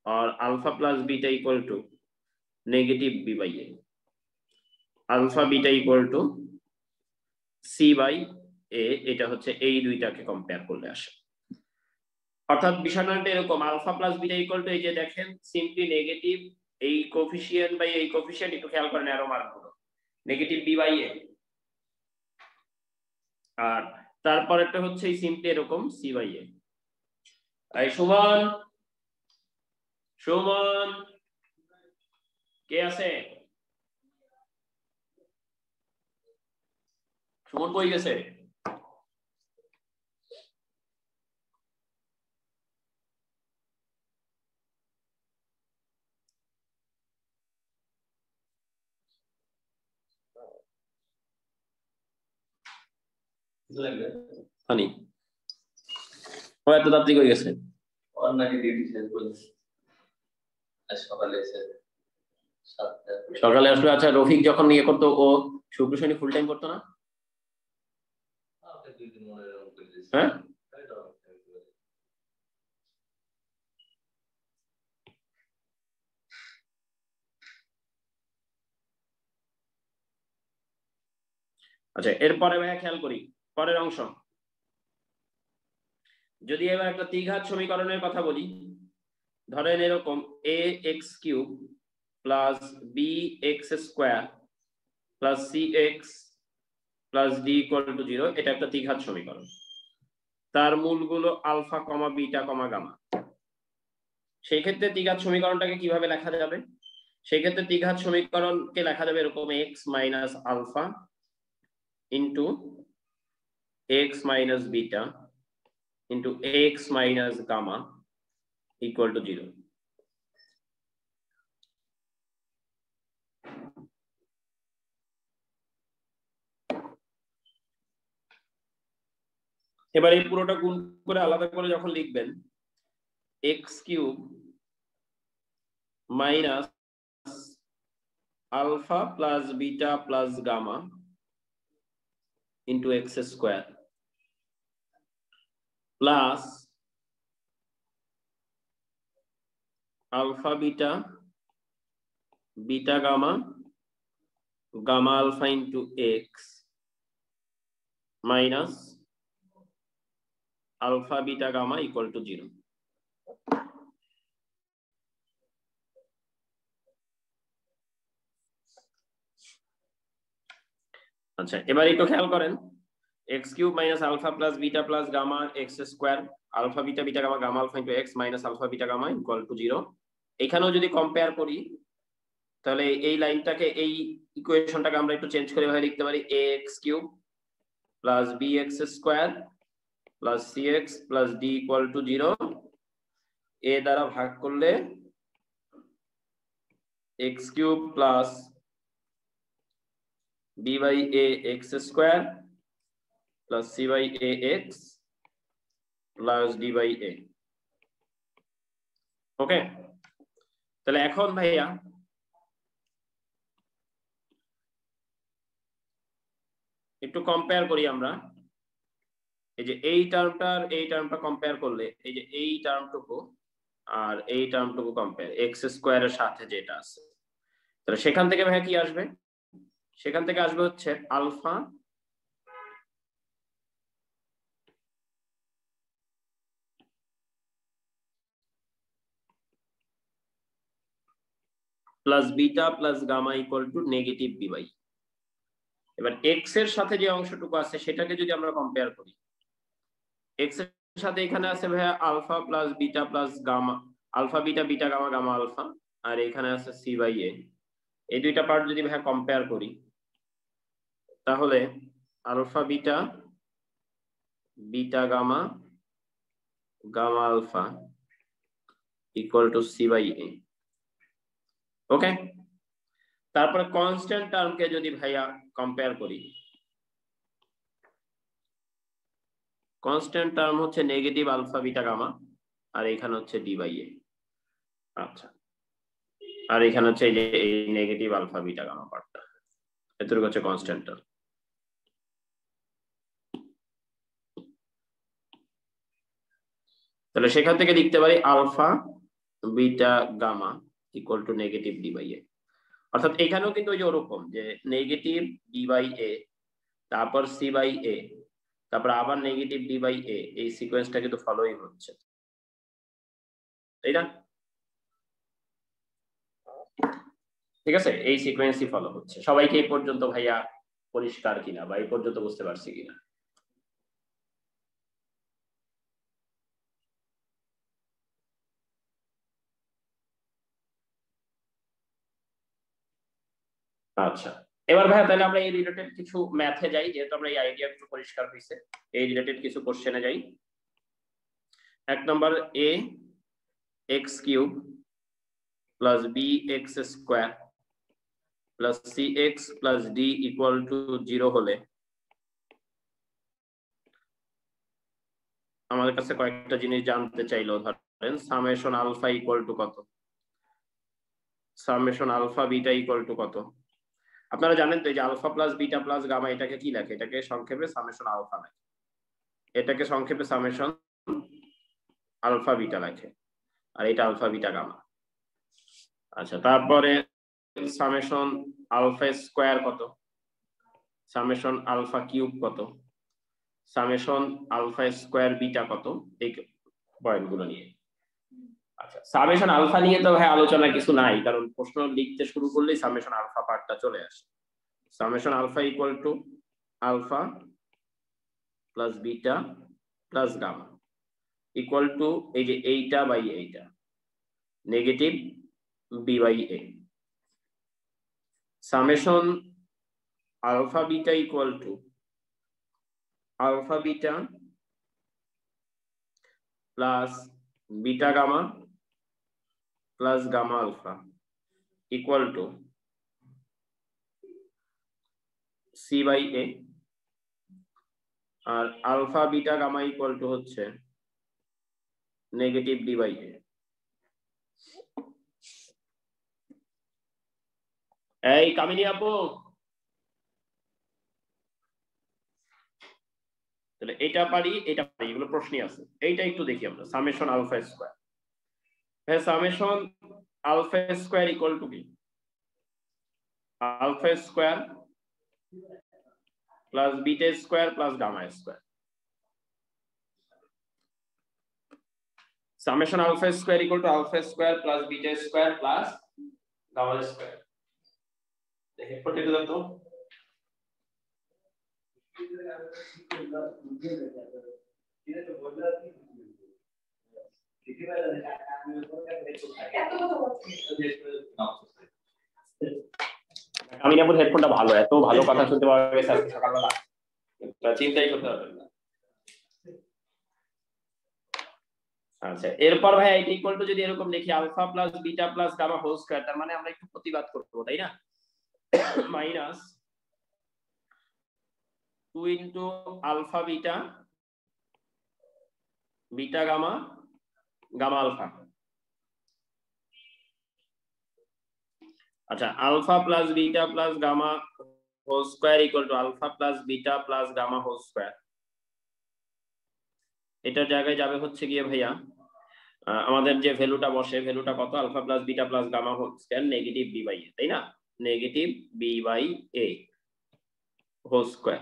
और alpha plus beta equal to negative B by A, alpha beta equal to C by A. এটা হচ্ছে এই দুইটাকে কম্পেয়ার করলে আসে। অর্থাৎ বিষয়টা এরকম, alpha plus beta equal to এই যে দেখেন সিম্পলি নেগেটিভ এই কোএফিসিয়েন্ট বাই এই কোএফিসিয়েন্ট, একটু খেয়াল করেন অ্যারো মার্ক গুলো, নেগেটিভ বি বাই এ, আর তারপরেরটা হচ্ছে এই সিম্পলি এরকম সি বাই এ। এই সুমন, সুমন কে আছে? সুমন কই গেছে? হানি ও এত তাড়াতাড়ি কই গেছে? और ना डिউটি শেষ করেছে আজ সকালে এসে 7টা সকালে আসলে। আচ্ছা রফিক যখন ইয়ে করতো, ও শুক্র শনি ফুল টাইম করতো না? আপনি 2 দিন মনে রাখুন করে দিয়েছেন। হ্যাঁ আচ্ছা, এরপরে ভাইয়া খেয়াল করি পরের অংশ। যদি এবার একটা দ্বিঘাত সমীকরণের কথা বলি, ধরেন এরকম A x cube plus B x square plus C x plus D equal to 0, এটা একটা দ্বিঘাত সমীকরণ। তার মূলগুলো alpha comma beta comma gamma. সেই ক্ষেত্রে দ্বিঘাত সমীকরণটাকে কিভাবে লেখা যাবে? সেই ক্ষেত্রে দ্বিঘাত সমীকরণকে লেখা যাবে এরকম x minus alpha into x minus beta into x minus gamma equal to 0. এবার এই পুরোটা গুণ করে আলাদা করে যখন লিখবেন, x cube minus alpha plus beta plus gamma into x square plus alpha beta beta gamma gamma alpha into x minus alpha beta gamma equal to 0. আচ্ছা এবার একটু খেয়াল করেন, x cube minus alpha plus beta plus gamma x square alpha beta beta gamma gamma alpha into x minus alpha beta gamma equal to 0. এখানেও যদি compare করি তাহলে এই লাইনটাকে, এই ইকুয়েশনটাকে আমরা একটু চেঞ্জ করে ভাবে লিখতে পারি ax cube plus bx square plus cx plus d equal to 0। a দ্বারা ভাগ করলে x cube plus b by a x square plus c by a x plus d by a। ওকে, তাহলে এখন ভাইয়া একটু কম্পেয়ার করি আমরা। এই যে এই টার্মটার এই টার্মটা কম্পেয়ার করলে, এই যে এই টার্মটুকু আর এই টার্মটুকু কম্পেয়ার এক্স স্কোয়ারের সাথে যেটা আছে, তাহলে সেখান থেকে ভাইয়া কি আসবে? সেখান থেকে আসবে হচ্ছে alpha plus beta plus gamma equal to negative B by. এবার এক্স এর সাথে যে অংশটুকু আছে সেটাকে যদি আমরা কম্পেয়ার করি, এক্স এর সাথে এখানে আছে ভাইয়া alpha plus beta plus gamma, alpha beta beta gamma gamma alpha, আর এখানে আছে সি বাই এ। এই দুইটা পার্ট যদি ভাইয়া কম্পেয়ার করি তাহলে alpha beta beta gamma gamma alpha equal to C by A. Okay, তারপরে কনস্ট্যান্ট টার্মকে যদি ভাইয়া কম্পেয়ার করি, কনস্ট্যান্ট টার্ম হচ্ছে নেগেটিভ আলফা বিটা গামা, আর এখানে হচ্ছে ডি বাই এ। আচ্ছা, আর এখানে হচ্ছে এই যে এই নেগেটিভ আলফা বিটা গামা পার্টটা, এতটুকু হচ্ছে কনস্ট্যান্ট টার্ম। তাহলে সেখান থেকে লিখতে পারি alpha beta gamma equal to negative D by A. অর্থাৎ এখানেও কিন্তু ওই যে ওরকম যে নেগেটিভ ডি বাই এ, তারপর সি বাই এ, তারপর আবার নেগেটিভ ডি বাই এ, এই সিকোয়েন্সটা কিন্তু ফলোই হচ্ছে, তাই না? ঠিক আছে, এই সিকোয়েন্সই ফলো হচ্ছে। সবাইকে এই পর্যন্ত ভাইয়া পরিষ্কার কিনা বা এই পর্যন্ত বুঝতে পারছি কিনা? আচ্ছা, এবার ভাইয়া তাহলে আমরা এই রিলেটেড কিছু ম্যাথে যাই, যেহেতু আমরা এই আইডিয়া একটু পরিষ্কার হয়েছে, এই রিলেটেড কিছু কোশ্চেনে যাই। 1 নম্বর, a x cube plus B x square plus C x plus D equal to 0 হলে আমাদের কাছে কয়েকটা জিনিস জানতে চাইলো। ধরেন সামেশন আলফা ইকুয়াল টু কত, summation alpha beta equal to কত। আপনারা জানেন তো এই যে alpha plus beta plus gamma, এটাকে কি লেখে? এটাকে সংক্ষেপে সামেশন আলফা লেখে, এটাকে সংক্ষেপে সামেশন আলফা বিটা লেখে, আর এটা আলফা বিটা গামা। আচ্ছা, তারপরে সামেশন আলফা স্কোয়ার কত, সামেশন আলফা কিউব কত, সামেশন আলফা স্কোয়ার বিটা কত, এই পয়েন্টগুলো নিয়ে। আচ্ছা, সামেশন আলফা নিয়ে তো ভাই আলোচনা কিছু নাই, কারণ প্রশ্ন লিখতে শুরু করলেই সামেশন আলফা পার্টটা চলে আসে। Summation alpha equal to alpha plus beta plus gamma equal to এই যে এইটা বাই এইটা, negative B by a. Summation alpha beta equal to alpha beta plus beta gamma plus gamma alpha equal to C by a, আর alpha beta gamma equal to হচ্ছে negative D by a. এই কামিনী আপু, তাহলে এটা পারি এটা পারি, এগুলো প্রশ্নই আছে। এইটা একটু দেখি আমরা, সামেশন আলফা স্কোয়ার। হ্যাঁ, summation alpha square equal to কি? Alpha square plus beta square plus gamma square. Summation alpha square equal to alpha square plus beta square plus gamma square. দেখে পড়তে দাও তো। আমি না বলি হেডফোনটা ভালো, এত ভালো কথা শুনতে পাওয়া গেছে আজকে সকালবেলা, চিন্তাই করতে পারবেন না। আচ্ছা, এরপর ভাই এটা ইকুয়াল টু যদি এরকম লিখি alpha plus beta plus gamma whole square, তার মানে আমরা একটু প্রতিবাদ করব, তাই না? Minus 2 into alpha beta beta gamma gamma alpha. আচ্ছা, alpha plus beta plus gamma whole square equal to alpha plus beta plus gamma whole square. এটার জায়গায় যাবে হচ্ছে গিয়ে ভাইয়া আমাদের যে ভ্যালুটা বসে, ভ্যালুটা কত? Alpha plus beta plus gamma whole square negative B by A, তাই না? Negative B by A whole square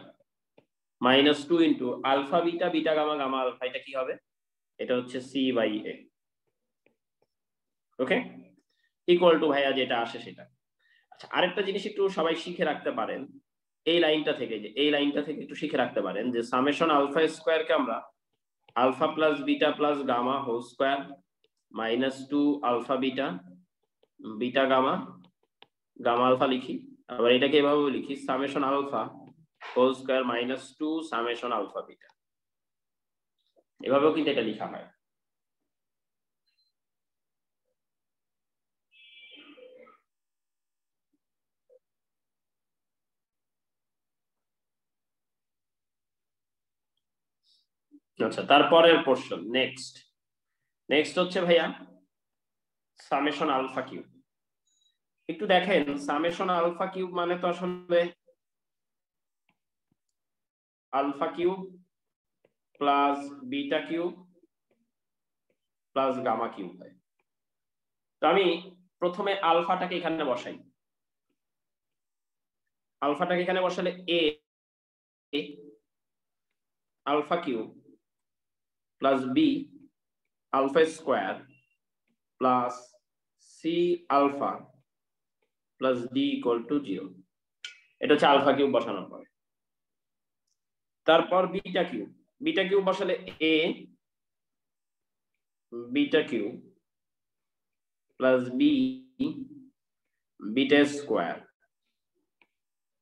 minus 2 into alpha beta beta gamma gamma alpha, এটা কি হবে? এটা হচ্ছে C by A. Okay, equal to ভাইয়া যেটা আসে সেটা। আচ্ছা, আরেকটা জিনিস একটু সবাই শিখে রাখতে পারেন, এই লাইনটা থেকে, যে এই লাইনটা থেকে একটু শিখে রাখতে পারেন যে সামেশন আলফা স্কোয়ারকে আমরা alpha plus beta plus gamma whole square minus 2 alpha beta beta gamma gamma alpha লিখি, আবার এটাকে এভাবে লিখি summation alpha whole square minus 2 summation alpha beta, এভাবেও কিন্তু এটা লেখা হয়। আচ্ছা, তারপরের পোর্শন নেক্সট হচ্ছে ভাইয়া সামেশন আলফা কিউব। একটু দেখেন সামেশন আলফা কিউব মানে তো আসলে alpha cube plus beta cube plus gamma cube হয়। তো আমি প্রথমে আলফাটাকে এখানে বসাই, আলফাটাকে এখানে বসালে A alpha cube plus B alpha square plus C alpha plus D equal to 0। এটা হচ্ছে আলফা কিউব বসানোর পরে। তারপর বিটা কিউব বসালে A beta cube plus B beta square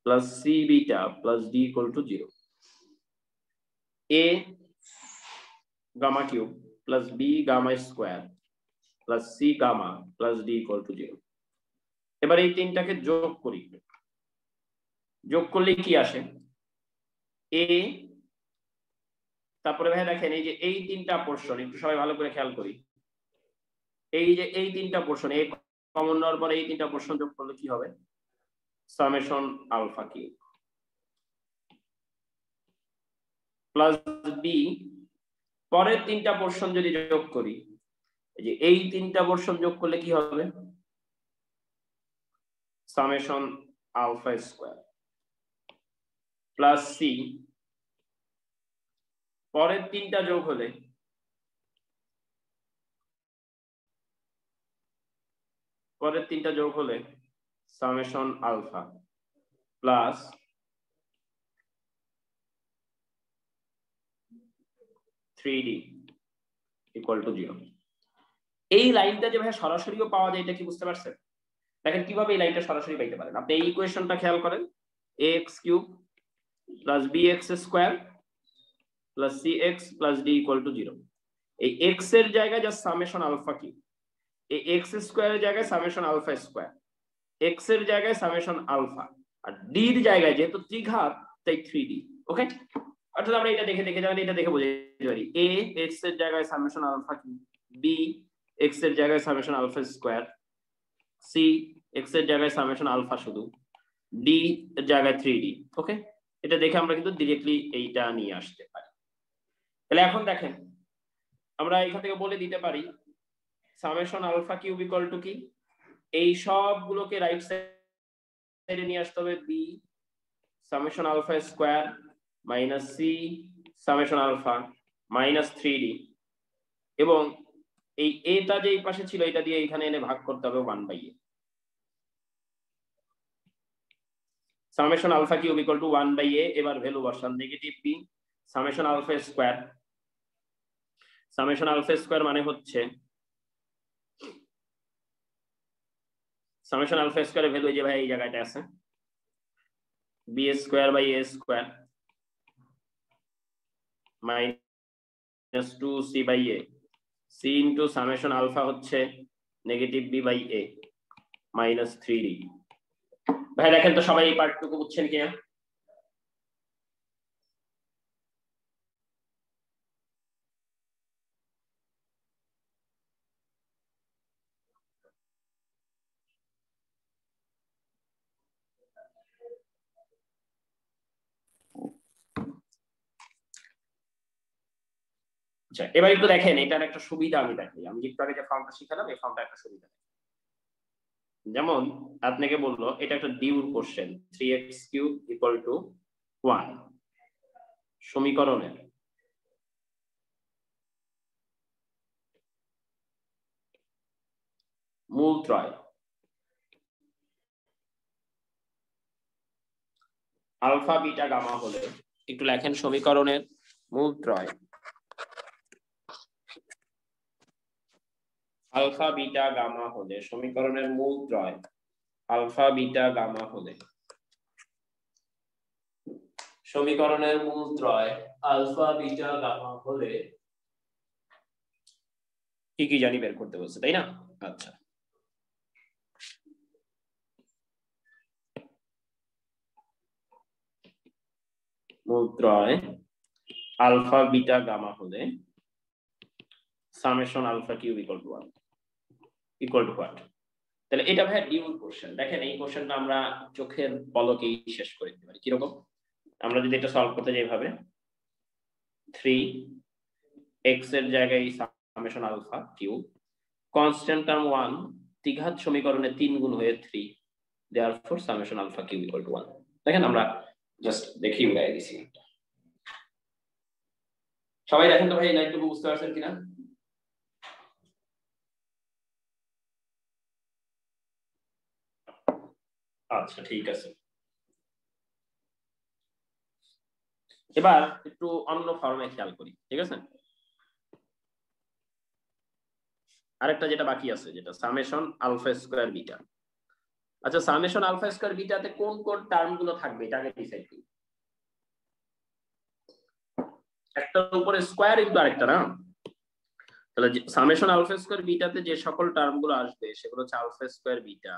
plus C beta plus D equal to 0। A gamma cube plus B gamma square plus C gamma plus D equal to 0। এবার এই তিনটাকে যোগ করি, যোগ করলে কি আসে এ, তারপরে ভাই দেখেন এই যে এই তিনটা পোর্শন একটু সবাই ভালো করে খেয়াল করি, এই যে এই তিনটা পোর্শন এ কমন নেওয়ার পরে এই তিনটা পোর্শন যোগ করলে কি হবে summation alpha cube plus b, পরের তিনটা পোর্শন যদি যোগ করি, এই যে এই তিনটা পোর্শন যোগ করলে কি হবে summation alpha square plus c, পরের তিনটা যোগ হলে summation alpha plus 3d equal to 0। এই লাইনটা যে ভাই সরাসরিও পাওয়া যায়, এটা কি বুঝতে পারছেন? দেখেন কিভাবে এই লাইনটা সরাসরি পাইতে পারেন। আপনি এই ইকুয়েশনটা খেয়াল করেন, ax cube plus bx square plus cx plus d equal to 0। এই x এর জায়গায় জাস্ট সামেশন আলফা কিউব, এই x স্কোয়ারের জায়গায় সামেশন আলফা স্কোয়ার, x এর জায়গায় সামেশন আলফা, আর d এর জায়গায় যেহেতু ত্রিঘাত তাই 3d। ওকে, অর্থাৎ আমরা এটা দেখে যাবেন, এটা দেখে বুঝতে পারি a x এর জায়গায় summation alpha cube, b x এর জায়গায় summation alpha square, c x এর জায়গায় সামেশন আলফা শুধু, d এর জায়গায় 3d। ওকে, এটা দেখে আমরা কিন্তু ডিরেক্টলি এইটা নিয়ে আসতে পারি। তাহলে এখন দেখেন আমরা এখান থেকে বলে দিতে পারি summation alpha cube equal to কি, এই সবগুলোকে রাইট সাইডে নিয়ে আসতে হবে b summation alpha square minus c summation alpha minus 3d, এবং এই এটা যে এই পাশে ছিল এটা দিয়ে এখানে এনে ভাগ করতে হবে 1/a। Summation alpha cube equal to 1/a, এবার ভ্যালু বসান negative b summation alpha square, summation alpha square মানে হচ্ছে সামেশন আলফা স্কোয়ারের ভ্যালু যে ভাই এই জায়গাটা আছে b square by a square minus 2c by a, c into summation alpha হচ্ছে negative b by a minus 3d। ভাই দেখেন তো সবাই এই পার্টটুকু বুঝছেন কিনা? আচ্ছা, এবার একটু দেখেন এটার একটা সুবিধা আমি দেখাই। আমি একটু আগে যে ফর্মটা শিখালাম এই ফর্মটা একটা সুবিধা, যেমন আপনাকে বললো এটা একটা ডিউর question 3x cube equal to 1 সমীকরণের মূলত্রয় আলফা বিটা গামা হলে একটু লেখেন সমীকরণের মূলত্রয়। আলফা বিটা গামা হলে সমীকরণের মূলত্রয় আলফা বিটা গামা হলে সমীকরণের মূলত্রয় আলফা বিটা গামা হলে কি কি জানি বের করতে বলছে, তাই না? আচ্ছা, মূলত্রয় আলফা বিটা গামা হলে summation alpha cube equal to 1 equal to what? তাহলে এটা ভাই ডিউল কোশ্চেন। দেখেন এই কোশ্চেনটা আমরা চোখের পলকেই শেষ করে দিতে পারি। কিরকম? আমরা যদি এটা সলভ করতে যাই এইভাবে, 3x এর জায়গায় summation alpha cube, constant term 1, দ্বিঘাত সমীকরণে 3 গুণ হয়ে 3, therefore summation alpha cube equal to 1। দেখেন আমরা জাস্ট দেখি উড়াই দিছি। সবাই দেখেন তো ভাই, এই লাইনটুকু বুঝতে পারছেন কিনা? আচ্ছা ঠিক আছে, এবার একটু অন্য ফর্মে খেয়াল করি, ঠিক আছে? আরেকটা যেটা বাকি আছে, যেটা সামেশন আলফা স্কয়ার বিটা। আচ্ছা, সামেশন আলফা স্কয়ার বিটাতে কোন কোন টার্ম গুলো থাকবে এটা আগে ডিসাইড করি। একটার উপরে স্কয়ার ইনটু আরেকটা, না? তাহলে সামেশন আলফা স্কয়ার বিটাতে যে সকল টার্ম গুলো আসবে সেগুলো হচ্ছে alpha square beta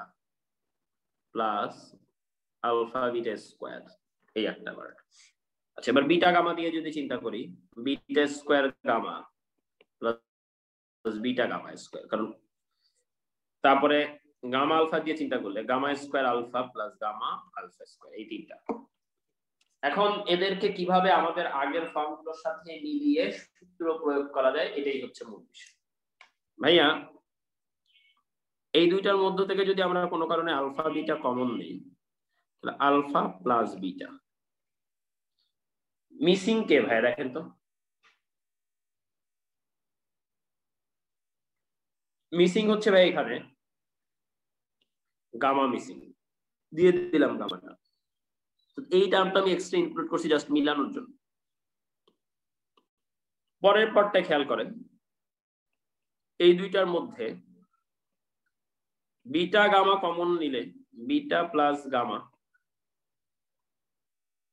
plus alpha beta square, এই একটা বার। আচ্ছা, এবার বিটা গামা দিয়ে যদি চিন্তা করি, beta square gamma plus beta gamma square, কারণ তারপরে গামা আলফা দিয়ে চিন্তা করলে gamma square alpha plus gamma alpha square, এই তিনটা। এখন এদেরকে কিভাবে আমাদের আগের ফর্মগুলোর সাথে মিলিয়ে সূত্র প্রয়োগ করা যায়, এটাই হচ্ছে মূল বিষয়। ভাইয়া, এই দুইটার মধ্য থেকে যদি আমরা কোনো কারণে আলফা বিটা কমন নেই, তাহলে আলফা প্লাস বিটা মিসিং কে ভাই দেখেন তো? মিসিং হচ্ছে ভাই এখানে গামা, মিসিং দিয়ে দিলাম গামাটা। এই টার্মটা আমি এক্সট্রা ইনক্লুড করছি জাস্ট মিলানোর জন্য। পরের পার্টটা খেয়াল করেন, এই দুইটার মধ্যে বিটা গামা কমন নিলে beta plus gamma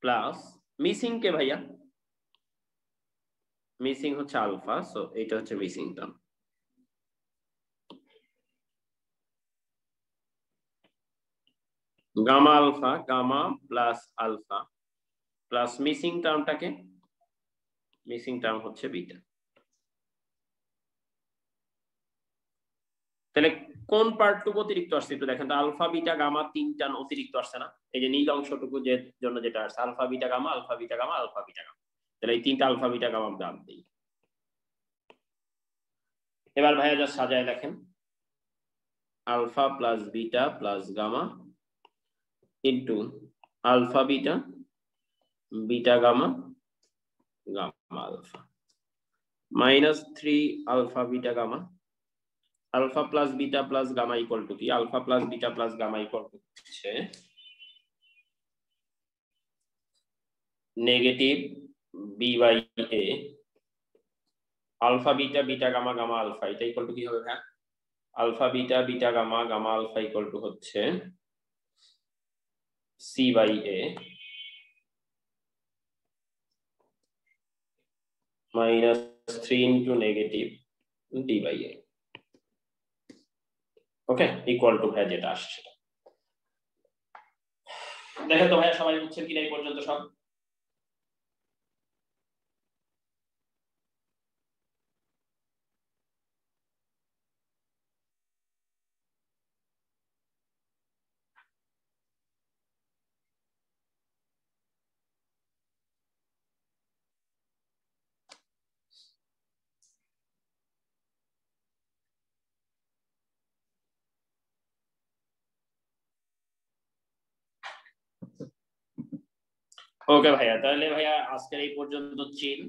plus missing কে ভাইয়া? মিসিং হচ্ছে আলফা, সো এটা হচ্ছে missing term. Gamma alpha, gamma plus alpha plus মিসিং টার্মটাকে, মিসিং টার্ম হচ্ছে বিটা। তাহলে কোন পার্টটুকু অতিরিক্ত আসছে একটু দেখেন তো। আলফা বিটা গামা তিনটা অতিরিক্ত আসছে না? এই যে নীল অংশটুকু যে জন্য যেটা আসছে alpha beta gamma alpha beta gamma alpha beta gamma, তাহলে এই তিনটা আলফা বিটা গামা বাদ দিই। এবার ভাইয়া যা সাজায় দেখেন, alpha plus beta plus gamma into alpha beta beta gamma gamma alpha minus 3 alpha beta gamma. Alpha plus beta plus gamma equal to কি? Alpha plus beta plus gamma equal to হচ্ছে negative B by A alpha beta beta gamma gamma alpha, এটা equal to কি হবে ভাই? Alpha beta beta gamma gamma alpha equal to হচ্ছে C by A minus 3 into negative D by A. Okay, equal to ভাই যেটা আসছে। দেখেন তো ভাইয়া সবাই বুঝছেন কিনা এই পর্যন্ত সব? ওকে ভাইয়া, তাহলে ভাইয়া আজকের এই পর্যন্ত চিল।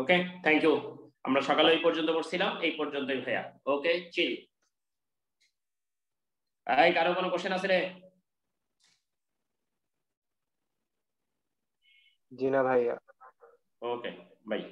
ওকে, থ্যাংক ইউ। আমরা সকালে এই পর্যন্ত পড়ছিলাম, এই পর্যন্তই ভাইয়া। ওকে, চিল। এই কারো কোনো কোশ্চেন আছে রে? জি না ভাইয়া। ওকে, বাই।